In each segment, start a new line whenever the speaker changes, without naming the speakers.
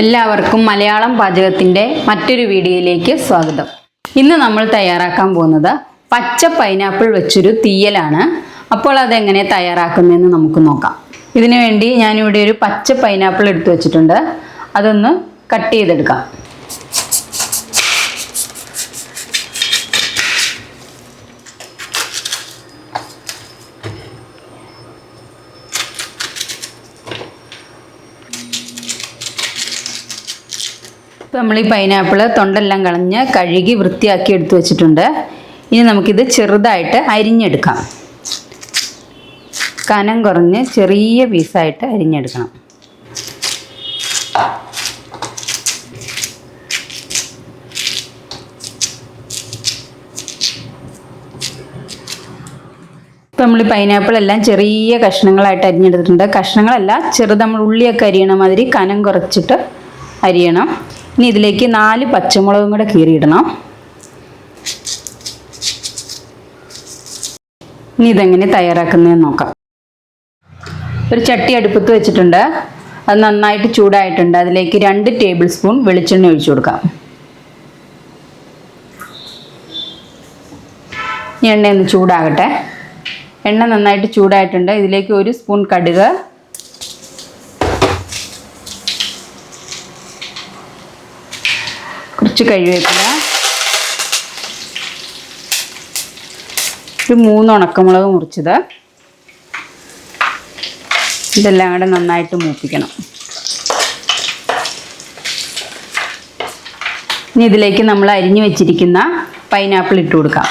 എല്ലാവർക്കും മലയാളം പാചകത്തിൻ്റെ മറ്റൊരു വീഡിയോയിലേക്ക് സ്വാഗതം. ഇന്ന് നമ്മൾ തയ്യാറാക്കാൻ പോകുന്നത് പച്ച പൈനാപ്പിൾ വെച്ചൊരു തീയലാണ്. അപ്പോൾ അതെങ്ങനെ തയ്യാറാക്കുന്നതെന്ന് നമുക്ക് നോക്കാം. ഇതിനു വേണ്ടി ഞാനിവിടെ ഒരു പച്ച പൈനാപ്പിൾ എടുത്തു വെച്ചിട്ടുണ്ട്. അതൊന്ന് കട്ട് ചെയ്തെടുക്കാം. നമ്മൾ ഈ പൈനാപ്പിൾ തൊണ്ടെല്ലാം കളഞ്ഞ് കഴുകി വൃത്തിയാക്കി എടുത്തു വെച്ചിട്ടുണ്ട്. ഇനി നമുക്കിത് ചെറുതായിട്ട് അരിഞ്ഞെടുക്കാം. കനം കുറഞ്ഞ് ചെറിയ പീസായിട്ട് അരിഞ്ഞെടുക്കണം. ഇപ്പം നമ്മൾ ഈ പൈനാപ്പിൾ എല്ലാം ചെറിയ കഷ്ണങ്ങളായിട്ട് അരിഞ്ഞെടുത്തിട്ടുണ്ട്. കഷ്ണങ്ങളല്ല, നമ്മൾ ഉള്ളിയൊക്കെ അരിയണ മാതിരി കനം കുറച്ചിട്ട് അരിയണം. ഇനി ഇതിലേക്ക് 4 പച്ചമുളകും കൂടെ കീറിയിടണം. ഇനി ഇതെങ്ങനെ തയ്യാറാക്കുന്നതെന്ന് നോക്കാം. ഒരു ചട്ടി അടുപ്പത്ത് വെച്ചിട്ടുണ്ട്. അത് നന്നായിട്ട് ചൂടായിട്ടുണ്ട്. അതിലേക്ക് 2 ടേബിൾ സ്പൂൺ വെളിച്ചെണ്ണ ഒഴിച്ചു കൊടുക്കാം. ഈ എണ്ണ ഒന്ന് ചൂടാകട്ടെ. എണ്ണ നന്നായിട്ട് ചൂടായിട്ടുണ്ട്. ഇതിലേക്ക് 1 സ്പൂൺ കടുക്, കുറച്ച് കറിവേപ്പില, ഒരു 3 ഉണക്കമുളക് മുറിച്ചത്, ഇതെല്ലാം കൂടെ നന്നായിട്ട് മൂപ്പിക്കണം. ഇനി ഇതിലേക്ക് നമ്മൾ അരിഞ്ഞു വെച്ചിരിക്കുന്ന പൈനാപ്പിൾ ഇട്ട് കൊടുക്കാം.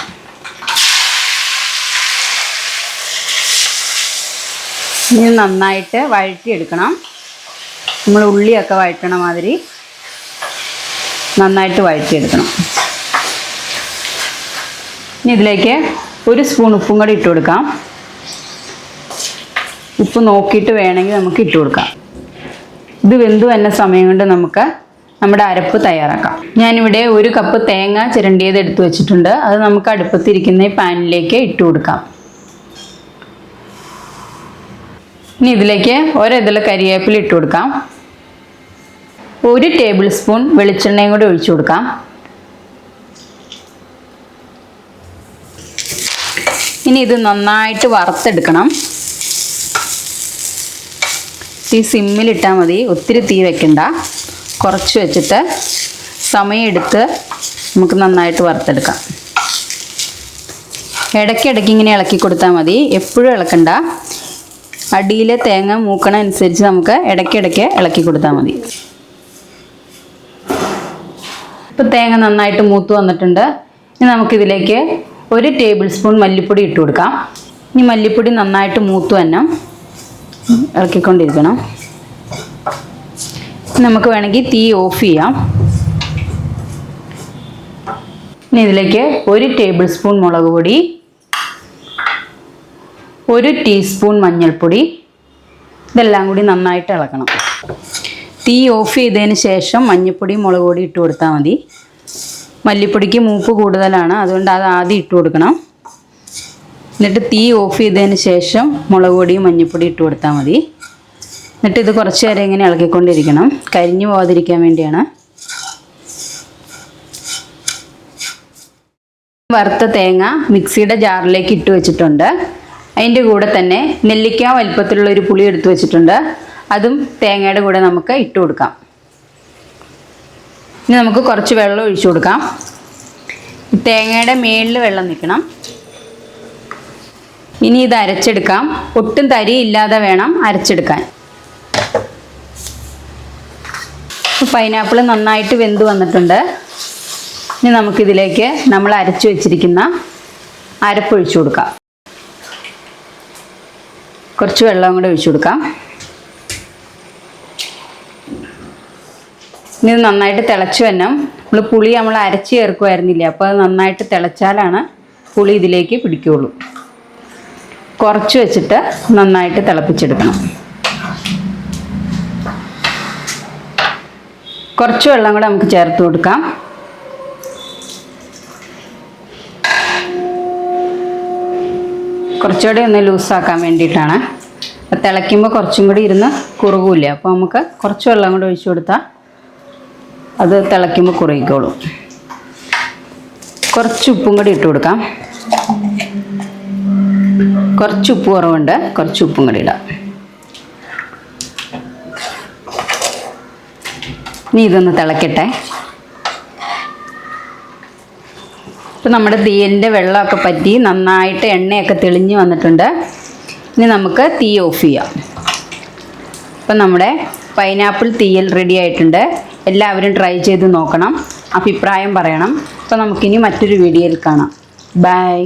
ഇനി നന്നായിട്ട് വഴറ്റിയെടുക്കണം. നമ്മൾ ഉള്ളിയൊക്കെ വഴറ്റണ മാതിരി നന്നായിട്ട് വഴറ്റിയെടുക്കണം. ഇനി ഇതിലേക്ക് 1 സ്പൂൺ ഉപ്പും കൂടി ഇട്ട് കൊടുക്കാം. ഉപ്പ് നോക്കിയിട്ട് വേണമെങ്കിൽ നമുക്ക് ഇട്ട് കൊടുക്കാം. ഇത് വെന്ത് വന്ന സമയം കൊണ്ട് നമുക്ക് നമ്മുടെ അരപ്പ് തയ്യാറാക്കാം. ഞാനിവിടെ 1 കപ്പ് തേങ്ങ ചിരണ്ടിയത് എടുത്ത് വെച്ചിട്ടുണ്ട്. അത് നമുക്ക് അടുപ്പത്തിരിക്കുന്ന ഈ പാനിലേക്ക് ഇട്ട് കൊടുക്കാം. ഇനി ഇതിലേക്ക് ഒരിതള് കരിവേപ്പില ഇട്ട് കൊടുക്കാം. 1 ടേബിൾ സ്പൂൺ വെളിച്ചെണ്ണയും കൂടി ഒഴിച്ചു കൊടുക്കാം. ഇനി ഇത് നന്നായിട്ട് വറുത്തെടുക്കണം. തീ സിമ്മിലിട്ടാൽ മതി, ഒത്തിരി തീ വെക്കണ്ട. കുറച്ച് വെച്ചിട്ട് സമയമെടുത്ത് നമുക്ക് നന്നായിട്ട് വറുത്തെടുക്കാം. ഇടയ്ക്കിടയ്ക്ക് ഇങ്ങനെ ഇളക്കി കൊടുത്താൽ മതി, എപ്പോഴും ഇളക്കണ്ട. അടിയിലെ തേങ്ങ മൂക്കണ അനുസരിച്ച് നമുക്ക് ഇടയ്ക്കിടയ്ക്ക് ഇളക്കി കൊടുത്താൽ മതി. ഇപ്പോൾ തേങ്ങ നന്നായിട്ട് മൂത്ത് വന്നിട്ടുണ്ട്. ഇനി നമുക്കിതിലേക്ക് 1 ടേബിൾ സ്പൂൺ മല്ലിപ്പൊടി ഇട്ട് കൊടുക്കാം. ഇനി മല്ലിപ്പൊടി നന്നായിട്ട് മൂത്ത് തന്നെ ഇറക്കിക്കൊണ്ടിരിക്കണം. നമുക്ക് വേണമെങ്കിൽ തീ ഓഫ് ചെയ്യാം. ഇനി ഇതിലേക്ക് 1 ടേബിൾ സ്പൂൺ മുളക് പൊടി, 1 ടീസ്പൂൺ മഞ്ഞൾപ്പൊടി, ഇതെല്ലാം കൂടി നന്നായിട്ട് ഇളക്കണം. തീ ഓഫ് ചെയ്തതിന് ശേഷം മഞ്ഞൾപ്പൊടി മുളക് പൊടി ഇട്ട് കൊടുത്താൽ മതി. മല്ലിപ്പൊടിക്ക് മൂപ്പ് കൂടുതലാണ്, അതുകൊണ്ട് അത് ആദ്യം ഇട്ട് കൊടുക്കണം. എന്നിട്ട് തീ ഓഫ് ചെയ്തതിന് ശേഷം മുളക് പൊടിയും മഞ്ഞൾപ്പൊടി ഇട്ട് കൊടുത്താൽ മതി. എന്നിട്ട് ഇത് കുറച്ച് നേരം ഇങ്ങനെ ഇളക്കിക്കൊണ്ടിരിക്കണം, കരിഞ്ഞു പോകാതിരിക്കാൻ വേണ്ടിയാണ്. വറുത്ത തേങ്ങ മിക്സിയുടെ ജാറിലേക്ക് ഇട്ട് വെച്ചിട്ടുണ്ട്. അതിൻ്റെ കൂടെ തന്നെ നെല്ലിക്ക വലിപ്പത്തിലുള്ള ഒരു പുളി എടുത്ത് വെച്ചിട്ടുണ്ട്. അതും തേങ്ങയുടെ കൂടെ നമുക്ക് ഇട്ട് കൊടുക്കാം. ഇനി നമുക്ക് കുറച്ച് വെള്ളം ഒഴിച്ചു കൊടുക്കാം. തേങ്ങയുടെ മേളിൽ വെള്ളം നിൽക്കണം. ഇനി ഇത് അരച്ചെടുക്കാം. ഒട്ടും തരിയില്ലാതെ വേണം അരച്ചെടുക്കാൻ. പൈനാപ്പിൾ നന്നായിട്ട് വെന്ത് വന്നിട്ടുണ്ട്. ഇനി നമുക്കിതിലേക്ക് നമ്മൾ അരച്ചു വെച്ചിരിക്കുന്ന അരപ്പൊഴിച്ചു കൊടുക്കാം. കുറച്ച് വെള്ളം കൂടെ ഒഴിച്ചു കൊടുക്കാം. ഇനി ഇത് നന്നായിട്ട് തിളച്ച് വരണം. പുളി നമ്മൾ അരച്ച് ചേർക്കുമായിരുന്നില്ല, അപ്പോൾ അത് നന്നായിട്ട് തിളച്ചാലാണ് പുളി ഇതിലേക്ക് പിടിക്കുകയുള്ളൂ. കുറച്ച് വെച്ചിട്ട് നന്നായിട്ട് തിളപ്പിച്ചെടുക്കണം. കുറച്ച് വെള്ളം കൂടെ നമുക്ക് ചേർത്ത് കൊടുക്കാം. കുറച്ചുകൂടെ ഒന്ന് ലൂസാക്കാൻ വേണ്ടിയിട്ടാണ്. തിളയ്ക്കുമ്പോൾ കുറച്ചും കൂടി ഇരുന്ന് കുറുകില്ല. അപ്പോൾ നമുക്ക് കുറച്ച് വെള്ളം കൂടെ ഒഴിച്ചു കൊടുത്താൽ അത് തിളയ്ക്കുമ്പോൾ കുറയിക്കോളും. കുറച്ച് ഉപ്പും കൂടി ഇട്ട് കൊടുക്കാം. കുറച്ച് ഉപ്പ് കുറവുണ്ട്, കുറച്ച് ഉപ്പും കൂടി ഇടാം. ഇനി ഇതൊന്ന് തിളക്കട്ടെ. ഇപ്പം നമ്മുടെ തീയലിൻ്റെ വെള്ളമൊക്കെ പറ്റി നന്നായിട്ട് എണ്ണയൊക്കെ തെളിഞ്ഞ് വന്നിട്ടുണ്ട്. ഇനി നമുക്ക് തീ ഓഫ് ചെയ്യാം. ഇപ്പം നമ്മുടെ പൈനാപ്പിൾ തീയൽ റെഡി ആയിട്ടുണ്ട്. എല്ലാവരും ട്രൈ ചെയ്ത് നോക്കണം, അഭിപ്രായം പറയണം. അപ്പോൾ നമുക്കിനി മറ്റൊരു വീഡിയോയിൽ കാണാം. ബൈ.